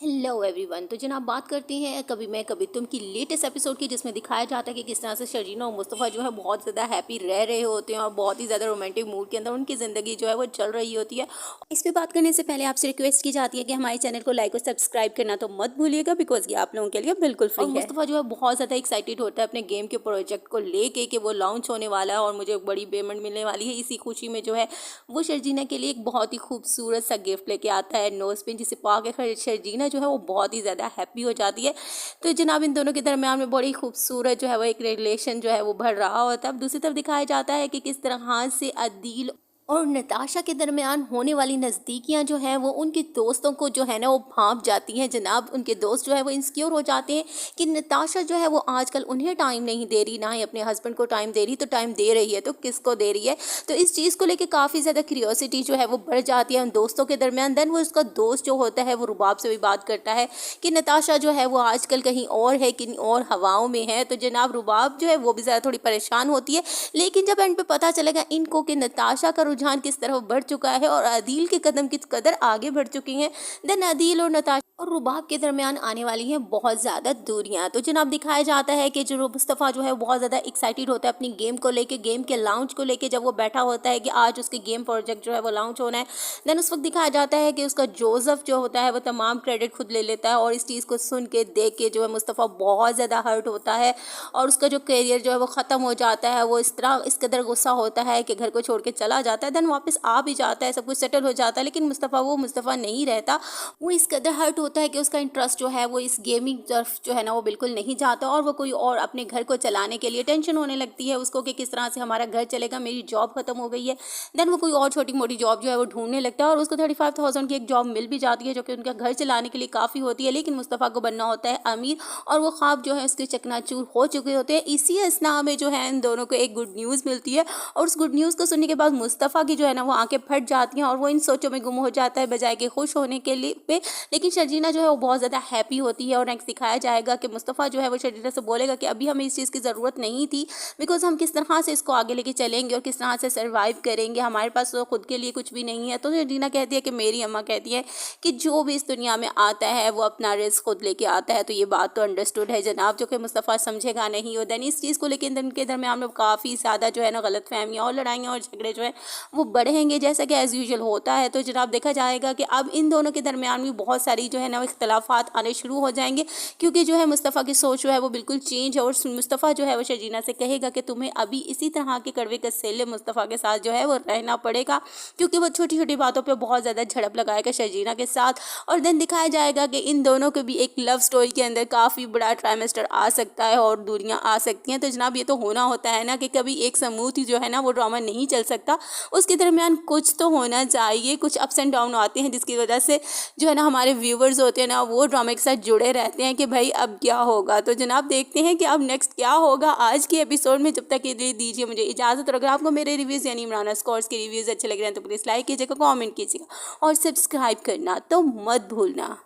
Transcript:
Hello everyone. तो जनाब बात करते हैं कभी मैं कभी तुम की लेटेस्ट एपिसोड की, जिसमें दिखाया जाता है कि किस तरह से शर्जीना और मुस्तफ़ा जो है बहुत ज़्यादा हैप्पी रह रहे होते हैं और बहुत ही ज़्यादा रोमांटिक मूड के अंदर उनकी ज़िंदगी जो है वो चल रही होती है। इस पे बात करने से पहले आपसे रिक्वेस्ट की जाती है कि हमारे चैनल को लाइक और सब्सक्राइब करना तो मत भूलिएगा, बिकॉज ये आप लोगों के लिए बिल्कुल फ्री है। मुस्तफ़ा जो है बहुत ज़्यादा एक्साइटेड होता है अपने गेम के प्रोजेक्ट को लेके कि वो लॉन्च होने वाला है और मुझे एक बड़ी पेमेंट मिलने वाली है। इसी खुशी में जो है वो शर्जीना के लिए एक बहुत ही खूबसूरत सा गिफ्ट लेके आता है, नोज पिन, जिसे पा के शर्जीना जो है वो बहुत ही ज़्यादा हैप्पी हो जाती है। तो जनाब इन दोनों के दरमियान में बड़ी खूबसूरत जो है वो एक रिलेशन जो है वो बढ़ रहा होता है। अब दूसरी तरफ दिखाया जाता है कि किस तरह से अदील और नताशा के दरमियान होने वाली नज़दीकियां जो है वो उनके दोस्तों को जो है ना वो भांप जाती हैं। जनाब उनके दोस्त जो है वो इनसिक्योर हो जाते हैं कि नताशा जो है वो आजकल उन्हें टाइम नहीं दे रही, ना ही अपने हस्बैंड को टाइम दे रही। तो टाइम दे रही है तो किसको दे रही है? तो इस चीज़ को लेकर काफ़ी ज़्यादा क्यूरियोसिटी जो है वो बढ़ जाती है उन दोस्तों के दरमियान। देन वो उसका दोस्त जो होता है वो रुबाब से भी बात करता है कि नताशा जो है वो आजकल कहीं और है, कहीं और हवाओं में है। तो जनाब रुबाब जो है वो भी ज़्यादा थोड़ी परेशान होती है। लेकिन जब एंड पे पता चलेगा इनको कि नताशा का रुझान किस तरफ बढ़ चुका है और अदील के कदम किस कदर आगे बढ़ चुकी हैं, देन अदील और नताशा और रुबाब के दरमियान आने वाली हैं बहुत ज़्यादा दूरियां। तो जनाब दिखाया जाता है कि जो मुस्तफ़ा जो है बहुत ज़्यादा एक्साइटेड होता है अपनी गेम को लेके, गेम के लॉन्च को लेके। जब वो बैठा होता है कि आज उसके गेम प्रोजेक्ट जो है वो लॉन्च होना है, देन उस वक्त दिखाया जाता है कि उसका जोसेफ जो होता है वो तमाम क्रेडिट खुद ले लेता है। और इस चीज़ को सुन के देख के जो है मुस्तफ़ा बहुत ज़्यादा हर्ट होता है और उसका जो करियर जो है वो ख़त्म हो जाता है। वो इस तरह इस कदर गुस्सा होता है कि घर को छोड़ के चला जाता है। देन वापस आ भी जाता है, सब कुछ सेटल हो जाता है, लेकिन मुस्तफ़ा वो मुस्तफ़ा नहीं रहता। वो इस कदर हर्ट होता है कि उसका इंटरेस्ट जो है वो इस गेमिंग तरफ जो है ना वो बिल्कुल नहीं जाता और वो कोई और अपने घर को चलाने के लिए टेंशन होने लगती है उसको कि किस तरह से हमारा घर चलेगा, मेरी जॉब खत्म हो गई है। देन वो कोई और छोटी मोटी जॉब जो है वो ढूंढने लगता है और उसको 35,000 की एक जॉब मिल भी जाती है जो कि उनका घर चलाने के लिए काफ़ी होती है। लेकिन मुस्तफ़ा को बनना होता है अमीर और वो ख्वाब जो है उसके चकनाचूर हो चुके होते हैं। इसी असना में जो है इन दोनों को एक गुड न्यूज़ मिलती है और उस गुड न्यूज़ को सुनने के बाद मुस्तफ़ा की जो है ना वो आंखें फट जाती हैं और वो इन सोचों में गुम हो जाता है बजाय के खुश होने के लिए पे। लेकिन शर्जीना जो है वो बहुत ज़्यादा हैप्पी होती है और नेक्स्ट दिखाया जाएगा कि मुस्तफ़ा जो है वो शर्जीना से बोलेगा कि अभी हमें इस चीज़ की ज़रूरत नहीं थी, बिकॉज हम किस तरह से इसको आगे लेके चलेंगे और किस तरह से सर्वाइव करेंगे, हमारे पास तो खुद के लिए कुछ भी नहीं है। तो शर्जीना कहती है कि मेरी अम्मा कहती है कि जो भी इस दुनिया में आता है वो अपना रिस्क खुद लेके आता है। तो ये बात तो अंडरस्टूड है जनाब, जो कि मुस्तफ़ा समझेगा नहीं। और देन इस चीज़ को लेकर इनके दरमियान में काफ़ी ज़्यादा जो है ना गलत फहमियाँ और लड़ाइयाँ और झगड़े जो है वो बढ़ेंगे, जैसा कि एज़ यूजुअल होता है। तो जनाब देखा जाएगा कि अब इन दोनों के दरमियान भी बहुत सारी जो है ना इख्तलाफात आने शुरू हो जाएंगे, क्योंकि जो है मुस्तफ़ा की सोच जो है वो बिल्कुल चेंज है। और मुस्तफ़ा जो है वो शर्जीना से कहेगा कि तुम्हें अभी इसी तरह के कड़वे कसेले मुस्तफ़ा के साथ जो है वो रहना पड़ेगा, क्योंकि वो छोटी छोटी बातों पे बहुत ज़्यादा झड़प लगाएगा शर्जीना के साथ। और देन दिखाया जाएगा कि इन दोनों के भी एक लव स्टोरी के अंदर काफ़ी बड़ा ट्राइमेस्टर आ सकता है और दूरियाँ आ सकती हैं। तो जनाब ये तो होना होता है ना कि कभी एक समूथ ही जो है ना वो ड्रामा नहीं चल सकता, उसके दरमियान कुछ तो होना चाहिए। कुछ अप्स एंड डाउन आते हैं जिसकी वजह से जो है ना हमारे व्यूवर्स होते हैं ना वो ड्रामे के साथ जुड़े रहते हैं कि भाई अब क्या होगा। तो जनाब देखते हैं कि अब नेक्स्ट क्या होगा आज के एपिसोड में। जब तक के लिए दीजिए मुझे इजाज़त। और अगर आपको मेरे रिव्यूज़ यानी इमरान स्कोर्स के रिव्यूज़ अच्छे लग रहे हैं तो प्लीज़ लाइक कीजिएगा, कमेंट कीजिएगा और सब्सक्राइब करना तो मत भूलना।